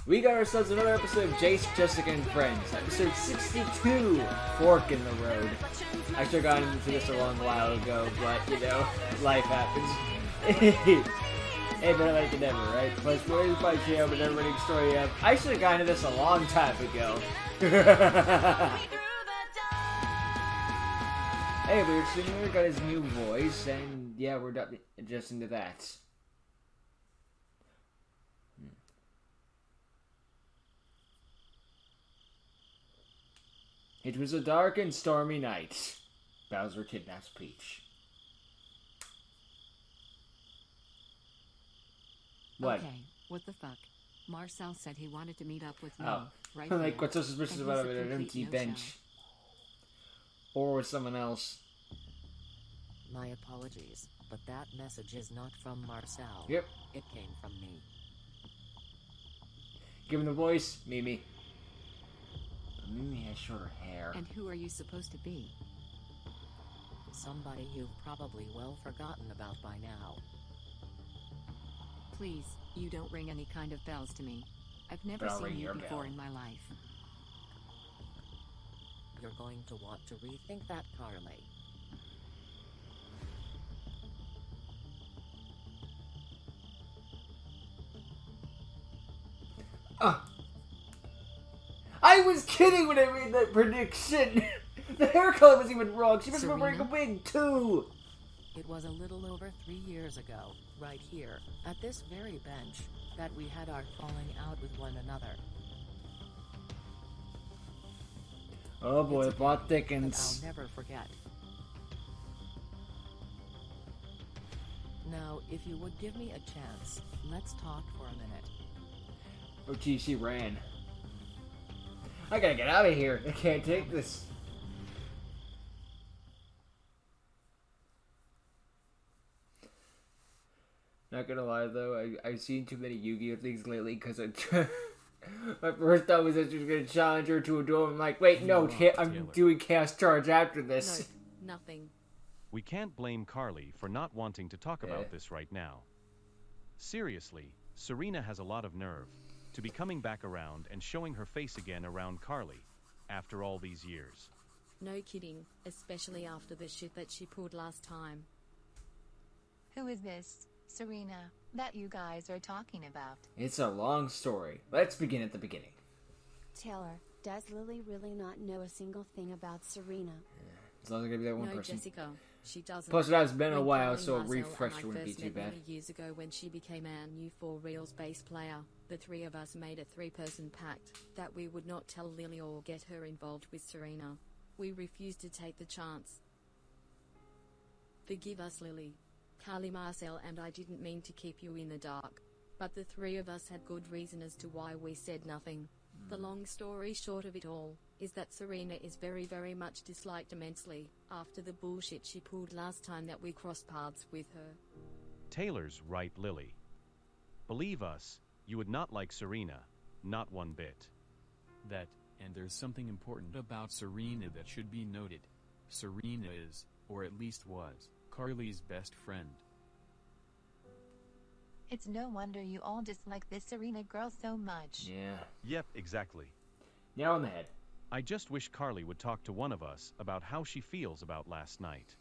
We got ourselves another episode of Jace, Jessica, and Friends. Episode 62, Fork in the Road. I should have gotten into this a long while ago, but, you know, life happens. Hey, better late than never, right? Plus, what is my channel, but never winning story of. I should have gotten into this a long time ago. Hey, we're sitting here, got his new voice, and yeah, we're adjusting to that. It was a dark and stormy night. Bowser kidnaps Peach. What? Okay, what the fuck? Marcel said he wanted to meet up with me. Right like, here. what's so suspicious about an empty bench? Or with someone else? My apologies, but that message is not from Marcel. Yep. It came from me. Give him the voice, Mimi. Mimi has shorter hair. And who are you supposed to be? Somebody you've probably well forgotten about by now. Please, you don't ring any kind of bells to me. I've never seen you before in my life. You're going to want to rethink that, Carly. I was kidding when I made that prediction! The hair color was even wrong. She must have been wearing a wig, too! It was a little over 3 years ago, right here, at this very bench, that we had our falling out with one another. Oh boy, the plot thickens. I'll never forget. Now, if you would give me a chance, let's talk for a minute. Oh gee, she ran. I gotta get out of here. I can't take this. Not gonna lie though, I've seen too many Yu-Gi-Oh things lately because my first thought was that she was gonna challenge her to a duel. I'm like, wait, no, I'm doing Chaos Charge after this. No, nothing. We can't blame Carly for not wanting to talk about this right now. Seriously, Serena has a lot of nerve to be coming back around and showing her face again around Carly after all these years. No kidding, especially after the shit that she pulled last time. Who is this, Serena, that you guys are talking about? It's a long story. Let's begin at the beginning. Taylor, does Lily really not know a single thing about Serena? As long as there's gonna be that one no, person. Jessica, she doesn't. Plus, it has been a When while, Carly, so a Marcel, refresh and wouldn't be I first too met bad. Lily years ago when she became our new 4 Reels bass player, the three of us made a 3-person pact that we would not tell Lily or get her involved with Serena. We refused to take the chance. Forgive us, Lily. Carly, Marcel, and I didn't mean to keep you in the dark, but the three of us had good reason as to why we said nothing. The long story short of it all is that Serena is very, very much disliked immensely after the bullshit she pulled last time that we crossed paths with her. Taylor's right, Lily. Believe us, you would not like Serena, not one bit. And there's something important about Serena that should be noted. Serena is, or at least was, Carly's best friend. It's no wonder you all dislike this Serena girl so much. Yeah. Yep, exactly. Nail on the head. I just wish Carly would talk to one of us about how she feels about last night.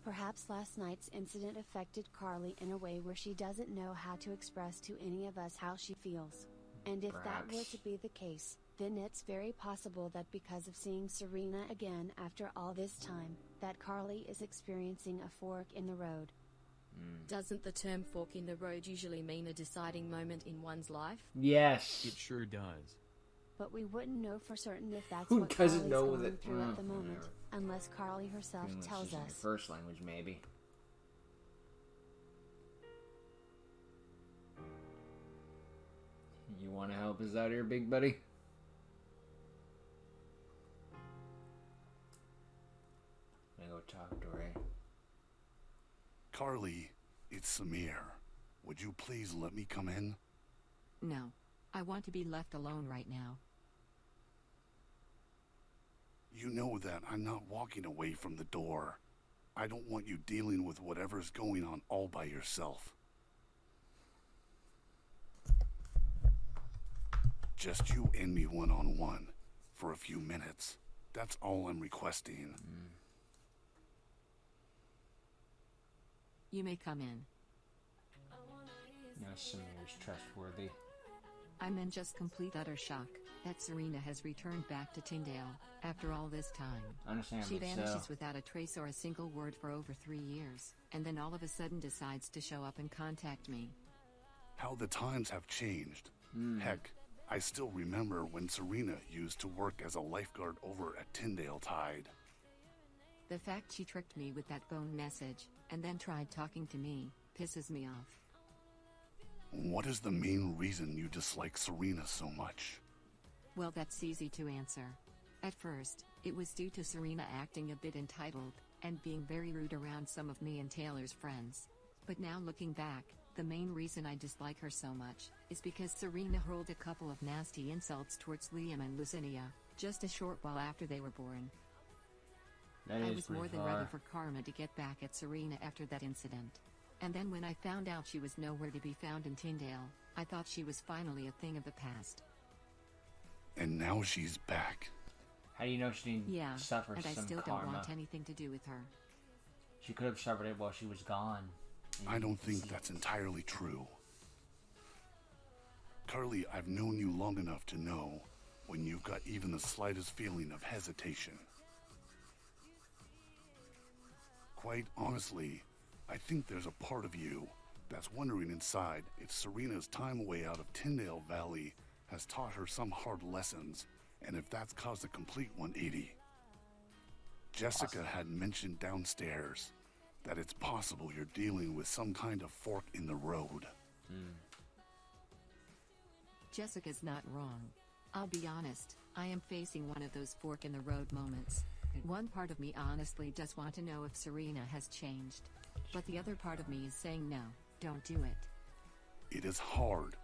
Perhaps last night's incident affected Carly in a way where she doesn't know how to express to any of us how she feels. And if that were to be the case, then it's very possible that because of seeing Serena again after all this time, that Carly is experiencing a fork in the road. Doesn't the term fork in the road usually mean a deciding moment in one's life? Yes. It sure does. But we wouldn't know for certain if that's Who what doesn't Carly's know going that? through at the moment, Whatever. unless Carly herself English tells is my us. first language, maybe. You want to help us out here, big buddy? I go talk to her. Carly, it's Samir. Would you please let me come in? No. I want to be left alone right now. You know that I'm not walking away from the door. I don't want you dealing with whatever's going on all by yourself. Just you and me one-on-one for a few minutes. That's all I'm requesting. You may come in. No, Samir's trustworthy. I'm in just complete utter shock that Serena has returned back to Tyndale after all this time. Understandably She vanishes so. without a trace or a single word for over 3 years, and then all of a sudden decides to show up and contact me. How the times have changed. Heck, I still remember when Serena used to work as a lifeguard over at Tyndale Tide. The fact she tricked me with that phone message, and then tried talking to me, pisses me off. What is the main reason you dislike Serena so much? Well, that's easy to answer. At first, it was due to Serena acting a bit entitled, and being very rude around some of me and Taylor's friends. But now looking back, the main reason I dislike her so much is because Serena hurled a couple of nasty insults towards Liam and Lucinia, just a short while after they were born. That I is was pretty more than far. ready for karma to get back at Serena after that incident. And then when I found out she was nowhere to be found in Tyndale, I thought she was finally a thing of the past. And now she's back. How do you know she didn't Yeah, suffer and I some still karma? don't want anything to do with her. She could have suffered it while she was gone. I don't think that's entirely true. Carly, I've known you long enough to know when you've got even the slightest feeling of hesitation. Quite honestly, I think there's a part of you that's wondering inside if Serena's time away out of Tyndale Valley has taught her some hard lessons, and if that's caused a complete 180. Jessica had mentioned downstairs that it's possible you're dealing with some kind of fork in the road. Jessica's not wrong. I'll be honest, I am facing one of those fork in the road moments. One part of me honestly does want to know if Serena has changed. But the other part of me is saying no, don't do it. It is hard,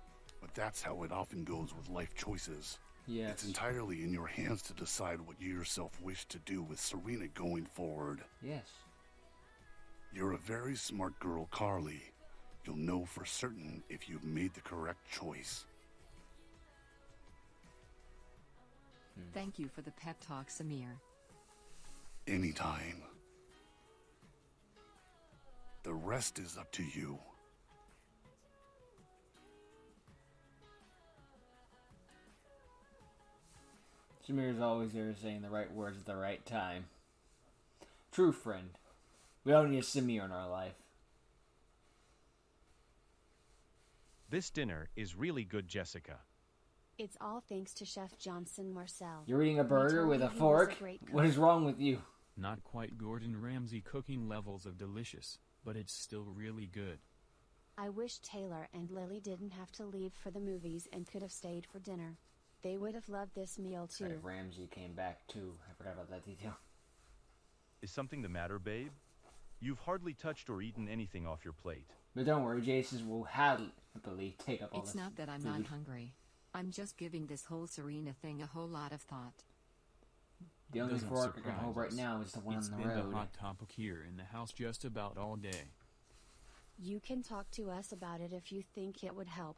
but that's how it often goes with life choices. Yes. It's entirely in your hands to decide what you yourself wish to do with Serena going forward. Yes. You're a very smart girl, Carly. You'll know for certain if you've made the correct choice. Thank you for the pep talk, Samir. Anytime. The rest is up to you. Samir's always there saying the right words at the right time. True friend. We all need a Samir in our life. This dinner is really good, Jessica. It's all thanks to Chef Johnson Marcel. You're eating a We burger told with him a he was fork? great cook. What is wrong with you? Not quite Gordon Ramsay cooking levels of delicious, but it's still really good. I wish Taylor and Lily didn't have to leave for the movies and could have stayed for dinner. They would have loved this meal too. If Ramsey came back too. I forgot about that detail. Is something the matter, babe? You've hardly touched or eaten anything off your plate. But don't worry, Jace will happily take up all It's this not that I'm food. not hungry. I'm just giving this whole Serena thing a whole lot of thought. The only Doesn't fork I can surprise hold right us. now is the one It's on the been road. a hot topic here in the house just about all day. You can talk to us about it if you think it would help.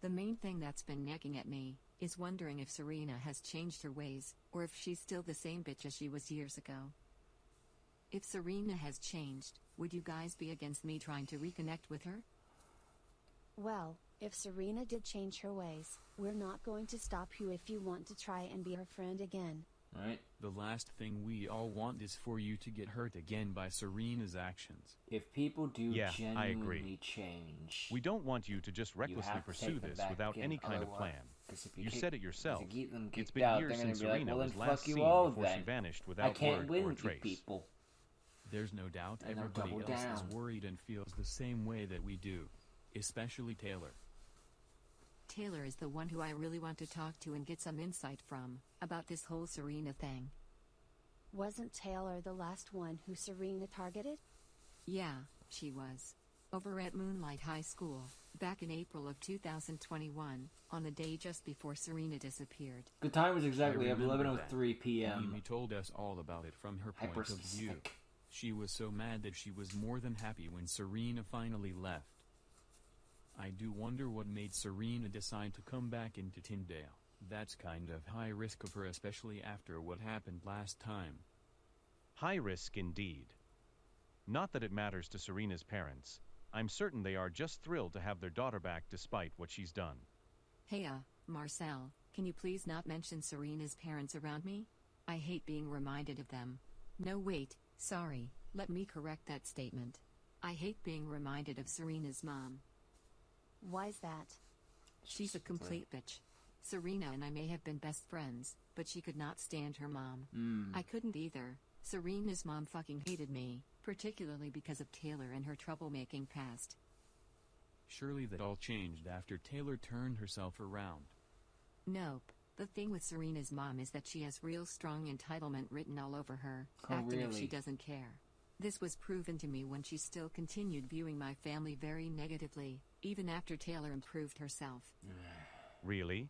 The main thing that's been nagging at me is wondering if Serena has changed her ways, or if she's still the same bitch as she was years ago. If Serena has changed, would you guys be against me trying to reconnect with her? Well, if Serena did change her ways, we're not going to stop you if you want to try and be her friend again. Right? The last thing we all want is for you to get hurt again by Serena's actions. If people do Yeah, I genuinely agree. change, We don't want you to just you recklessly have to pursue take them this back without in, any kind of otherwise- plan. 'cause if You keep- said it yourself. if you keep them It's kicked been out, years they're gonna since be like, Serena well, was then last fuck you seen all before she then. vanished I without can't word win or with you trace. people. There's no doubt And they'll everybody double else down. is worried and feels the same way that we do. Especially Taylor. Taylor is the one who I really want to talk to and get some insight from, about this whole Serena thing. Wasn't Taylor the last one who Serena targeted? Yeah, she was. Over at Moonlight High School, back in April of 2021, on the day just before Serena disappeared. The time was exactly I remember 11:03 p.m. Mimi told us all about it from her point of view. Hyper-specific. She was so mad that she was more than happy when Serena finally left. I do wonder what made Serena decide to come back into Tyndale. That's kind of high risk of her, especially after what happened last time. High risk indeed. Not that it matters to Serena's parents. I'm certain they are just thrilled to have their daughter back despite what she's done. Hey, Marcel, can you please not mention Serena's parents around me? I hate being reminded of them. No, wait, sorry, let me correct that statement. I hate being reminded of Serena's mom. Why's that? She's a complete bitch. Serena and I may have been best friends, but she could not stand her mom. I couldn't either. Serena's mom fucking hated me, particularly because of Taylor and her troublemaking past. Surely that all changed after Taylor turned herself around. Nope. The thing with Serena's mom is that she has real strong entitlement written all over her, acting if she doesn't care. This was proven to me when she still continued viewing my family very negatively, even after Taylor improved herself. Really?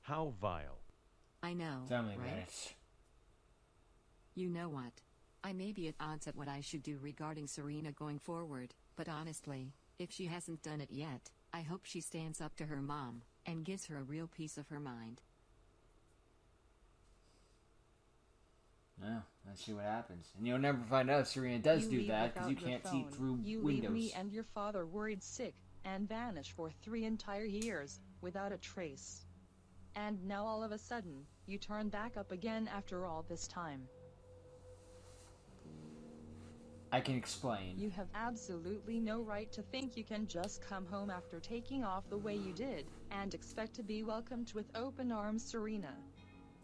How vile. I know, Tell me, right? bitch. You know what? I may be at odds at what I should do regarding Serena going forward, but honestly, if she hasn't done it yet, I hope she stands up to her mom, and gives her a real piece of her mind. No, let's see what happens. And you'll never find out if Serena does You do leave that, because you without your can't see phone. through You windows. leave me and your father worried sick, and vanish for 3 entire years, without a trace. And now all of a sudden, you turn back up again after all this time. I can explain. You have absolutely no right to think you can just come home after taking off the way you did, and expect to be welcomed with open arms, Serena.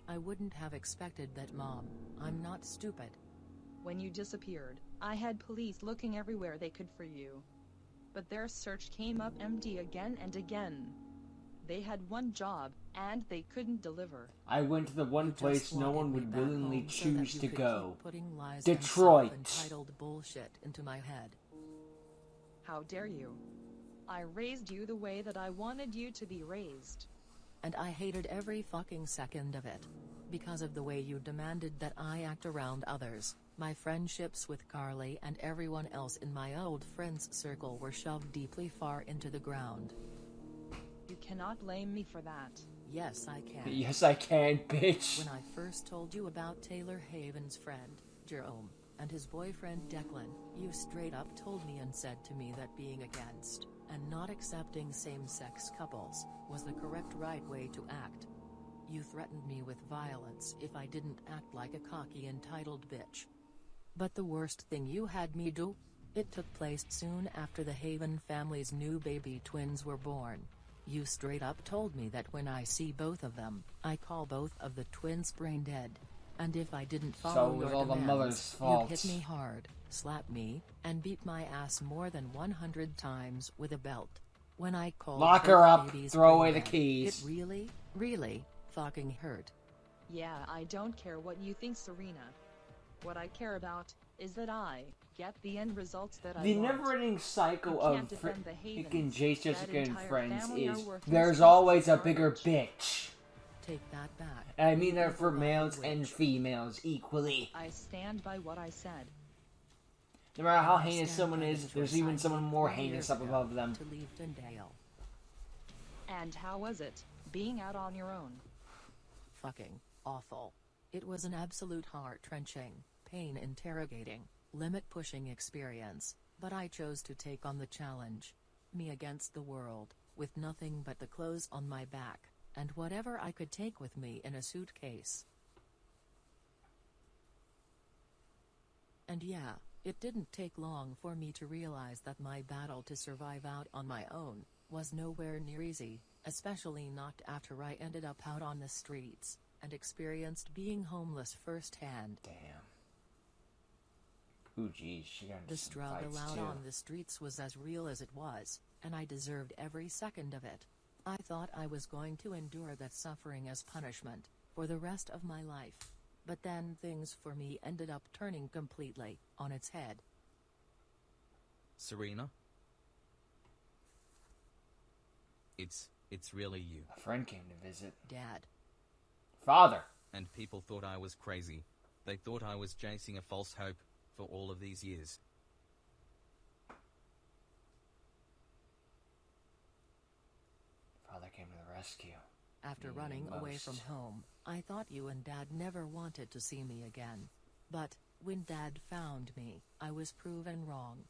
I wouldn't have expected that, Mom. I'm not stupid. When you disappeared, I had police looking everywhere they could for you. But their search came up empty again and again. They had one job, and they couldn't deliver. I went to the one You just place no wanted one me would back willingly home so that choose you to could go. keep putting lies Detroit. and self-entitled bullshit into my head. How dare you? I raised you the way that I wanted you to be raised. And I hated every fucking second of it. Because of the way you demanded that I act around others, my friendships with Carly and everyone else in my old friends circle were shoved deeply far into the ground. You cannot blame me for that. Yes, I can. Yes, I can, bitch. When I first told you about Taylor Haven's friend, Jerome, and his boyfriend Declan, you straight up told me and said to me that being against, and not accepting same-sex couples, was the correct right way to act. You threatened me with violence if I didn't act like a cocky entitled bitch. But the worst thing you had me do? It took place soon after the Haven family's new baby twins were born. You straight up told me that when I see both of them, I call both of the twins brain dead. And if I didn't follow it was your all the demands, mother's fault. you'd hit me hard, slap me, and beat my ass more than 100 times with a belt. When I called Lock her both up, babies throw brain away the dead, keys. It really fucking hurt. Yeah, I don't care what you think, Serena. What I care about is that I get the end results that I The want. never-ending cycle You of can't defend the freaking Havens. Jace, That Jessica, and entire friends family are is worthless there's pieces always of a bigger garbage. bitch. Take that back. And I mean You that for evil males ugly and witch. females equally. I stand by what I said. No matter how I heinous stand someone by the is, there's choice even I someone made more 3 heinous years up ago above them. to leave Tyndale. And how was it, being out on your own? Fucking awful. It was an absolute heart-wrenching, pain-interrogating, limit-pushing experience, but I chose to take on the challenge. Me against the world, with nothing but the clothes on my back, and whatever I could take with me in a suitcase. And yeah, it didn't take long for me to realize that my battle to survive out on my own was nowhere near easy, especially not after I ended up out on the streets and experienced being homeless firsthand. Damn. Ooh, geez, she got into The some struggle fights, out too. on the streets was as real as it was, and I deserved every second of it. I thought I was going to endure that suffering as punishment for the rest of my life. But then things for me ended up turning completely on its head. Serena? It's really you. A friend came to visit. Dad. Father. And people thought I was crazy. They thought I was chasing a false hope for all of these years. ask you. After running away from home, I thought you and Dad never wanted to see me again. But, when Dad found me, I was proven wrong.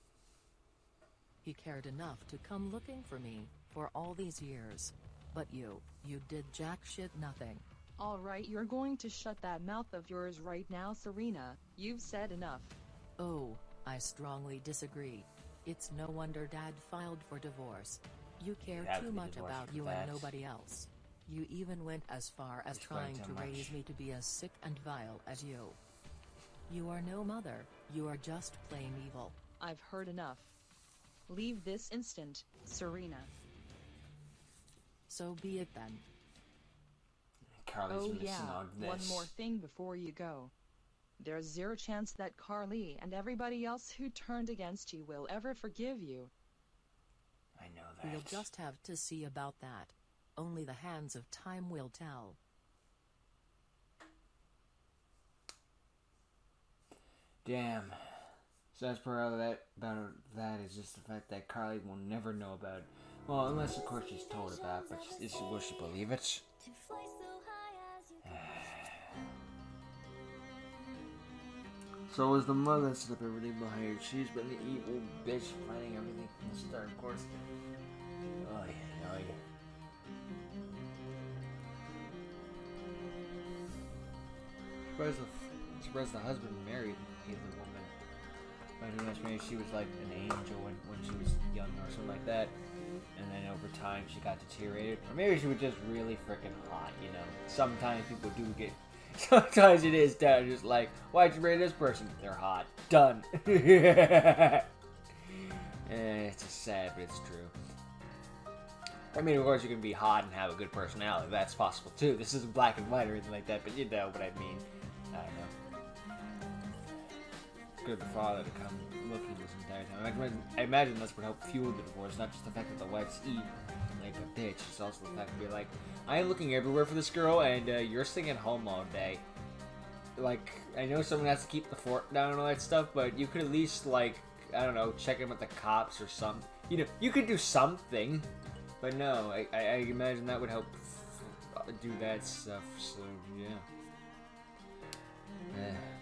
He cared enough to come looking for me, for all these years. But you did jack shit nothing. Alright, you're going to shut that mouth of yours right now, Serena. You've said enough. Oh, I strongly disagree. It's no wonder Dad filed for divorce. You care too much about you and nobody else. You even went as far as trying to raise me to be as sick and vile as you. You are no mother, you are just plain evil. I've heard enough. Leave this instant, Serena. So be it then. Carly's missing on this. One more thing before you go. There's zero chance that Carly and everybody else who turned against you will ever forgive you. I know that. We'll just have to see about that. Only the hands of time will tell. Damn. So as per all that about that is just the fact that Carly will never know about it. Well, unless of course she's told about it, but will she believe it? So was the mother that set up everything behind her. She's been the evil bitch planning everything from the start, of course. Oh yeah. Surprised the husband married the woman. But maybe she was like an angel when she was young or something like that. And then over time she got deteriorated. Or maybe she was just really freaking hot, you know. Sometimes people do get... Sometimes it is down just like, why'd you marry this person? They're hot. Done. It's just sad, but it's true. I mean, of course you can be hot and have a good personality. That's possible too. This isn't black and white or anything like that, but you know what I mean. I don't know. It's good for the father to come looking this entire time. I imagine that's what helped fuel the divorce, not just the fact that the wife's evil like a bitch. It's also the fact to be like, I am looking everywhere for this girl, and you're staying at home all day. Like, I know someone has to keep the fort down and all that stuff, but you could at least, like, I don't know, check in with the cops or something. You know, you could do something. But no, I imagine that would help do that stuff, so yeah.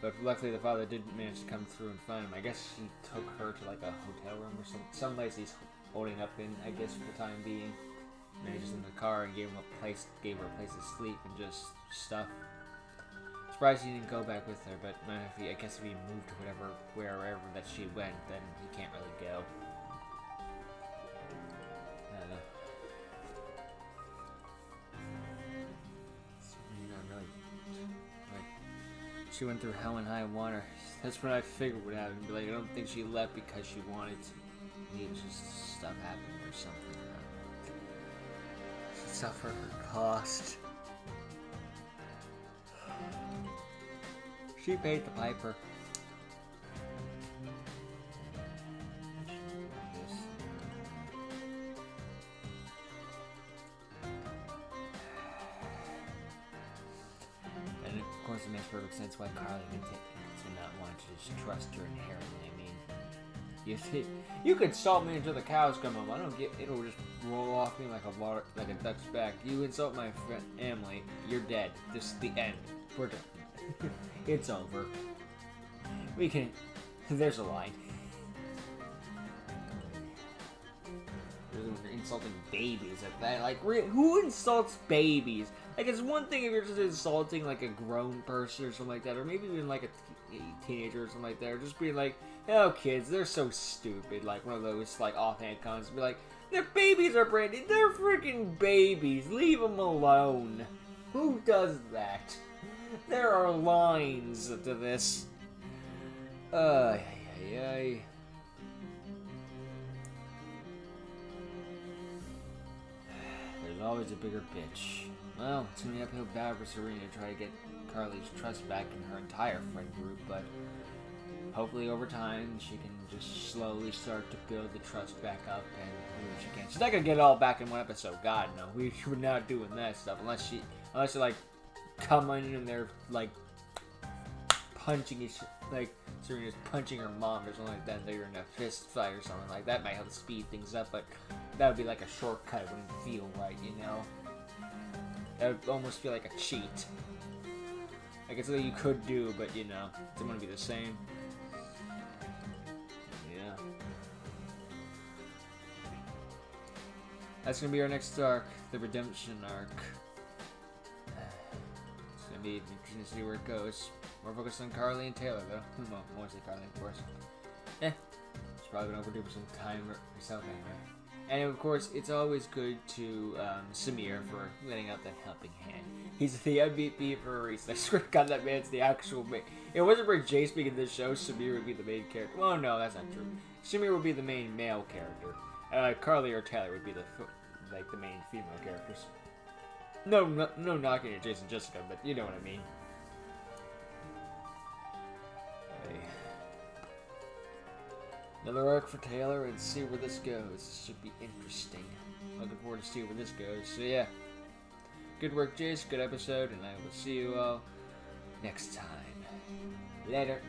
But luckily the father did manage to come through and find him. I guess he took her to like a hotel room or something. Some place he's holding up in, I guess, for the time being. And just in the car and gave her a place to sleep and just stuff. Surprised he didn't go back with her, but I guess if he moved to wherever that she went, then he can't really go. She went through hell and high water. That's what I figured would happen. But like, I don't think she left because she wanted to. Maybe just stuff happened or something. She suffered her cost. She paid the piper. It makes perfect sense why Carly did not want to just trust her inherently. I mean, you could salt me until the cows come home. I don't get it'll just roll off me like a duck's back. You insult my family, you're dead. This is the end. We're done. It's over. We can. There's a line. You're insulting babies at that. Like, who insults babies? Like, it's one thing if you're just insulting, like, a grown person or something like that, or maybe even, like, a teenager or something like that, or just being like, oh, kids, they're so stupid, like, one of those, like, offhand comments, be like, their babies are branded, they're freaking babies, leave them alone. Who does that? There are lines to this. There's always a bigger bitch. Well, it's gonna be an uphill battle for Serena to try to get Carly's trust back in her entire friend group, but hopefully over time she can just slowly start to build the trust back up, and she can. She's not gonna get it all back in one episode. God, no. We're not doing that stuff unless she like come in and they're like punching each, like Serena's punching her mom or something like that, and they're in a fist fight or something like that. Might help speed things up, but that would be like a shortcut. It wouldn't feel right, you know. That would almost feel like a cheat. Like it's something you could do, but you know, it's gonna be the same. Yeah. That's gonna be our next arc, the redemption arc. It's gonna be interesting to see where it goes. More focused on Carly and Taylor, though. Well, mostly Carly, of course. She's probably been overdue for some time herself anyway. And of course, it's always good to Samir for letting out that helping hand. He's the MVP for a reason. I swear to God, that man's the actual main. If it wasn't for Jace being in this show, Samir would be the main character. Well, no, that's not true. Samir would be the main male character. Carly or Taylor would be the main female characters. No knocking at Jace and Jessica, but you know what I mean. Okay. Another arc for Taylor, and see where this goes. This should be interesting. Looking forward to see where this goes. So yeah, good work, Jace. Good episode, and I will see you all next time. Later.